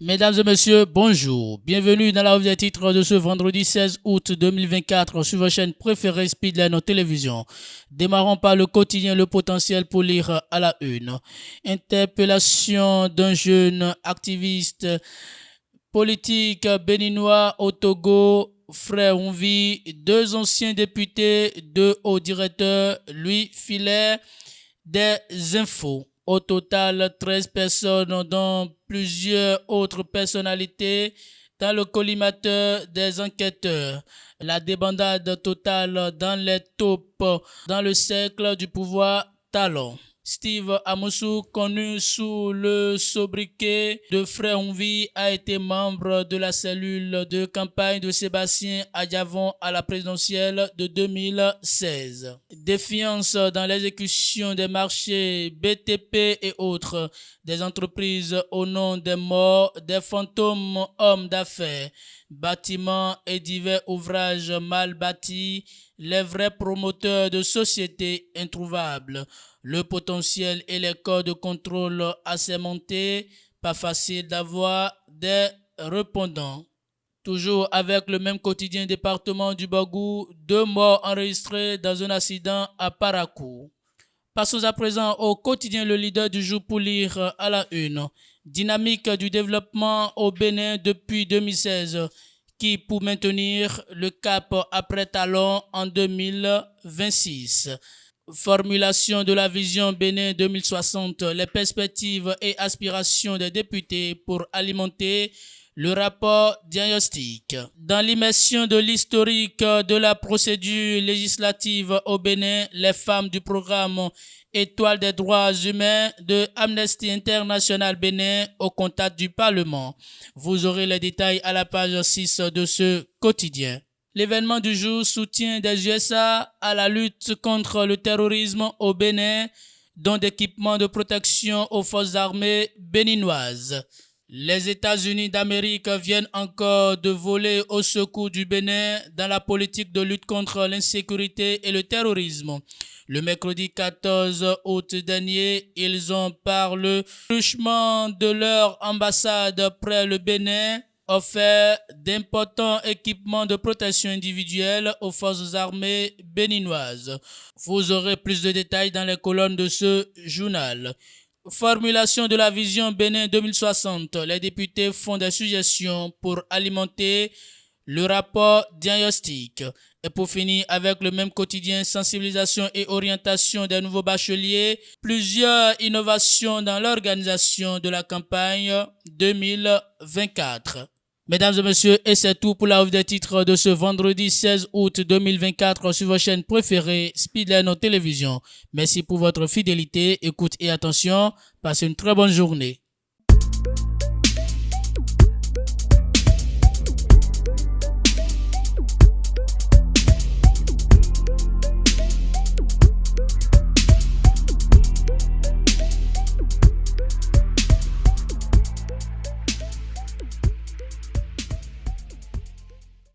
Mesdames et messieurs, bonjour. Bienvenue dans la revue des titres de ce vendredi 16 août 2024 sur votre chaîne préférée Speedline Télévision. Démarrons par le quotidien Le Potentiel pour lire à la une. Interpellation d'un jeune activiste politique béninois au Togo, Frère Onvi. Deux anciens députés, deux hauts directeurs lui filaient des infos. Au total, 13 personnes, dont plusieurs autres personnalités, dans le collimateur des enquêteurs. La débandade totale dans les taupes, dans le cercle du pouvoir Talon. Steve Amousou, connu sous le sobriquet de Frère Onvi, a été membre de la cellule de campagne de Sébastien Adjavon à la présidentielle de 2016. Défiance dans l'exécution des marchés BTP et autres, des entreprises au nom des morts, des fantômes hommes d'affaires, bâtiments et divers ouvrages mal bâtis, les vrais promoteurs de sociétés introuvables. Le potentiel et les corps de contrôle assermentés, pas facile d'avoir des répondants. Toujours avec le même quotidien département du Bagou, 2 morts enregistrés dans un accident à Parakou. Passons à présent au quotidien Le Leader du jour pour lire à la une. Dynamique du développement au Bénin depuis 2016 qui pour maintenir le cap après Talon en 2026. Formulation de la vision Bénin 2060, les perspectives et aspirations des députés pour alimenter le rapport diagnostic. Dans l'immersion de l'historique de la procédure législative au Bénin, les femmes du programme Étoile des droits humains de Amnesty International Bénin au contact du Parlement. Vous aurez les détails à la page 6 de ce quotidien. L'événement du jour, soutien des USA à la lutte contre le terrorisme au Bénin, dont d'équipements de protection aux forces armées béninoises. Les États-Unis d'Amérique viennent encore de voler au secours du Bénin dans la politique de lutte contre l'insécurité et le terrorisme. Le mercredi 14 août dernier, ils ont, par le truchement de leur ambassade près le Bénin, offert d'importants équipements de protection individuelle aux forces armées béninoises. Vous aurez plus de détails dans les colonnes de ce journal. Formulation de la vision Bénin 2060. Les députés font des suggestions pour alimenter le rapport diagnostic. Et pour finir avec le même quotidien, sensibilisation et orientation des nouveaux bacheliers, plusieurs innovations dans l'organisation de la campagne 2024. Mesdames et messieurs, et c'est tout pour la revue des titres de ce vendredi 16 août 2024 sur vos chaînes préférées Speedline Télévision. Merci pour votre fidélité, écoute et attention. Passez une très bonne journée.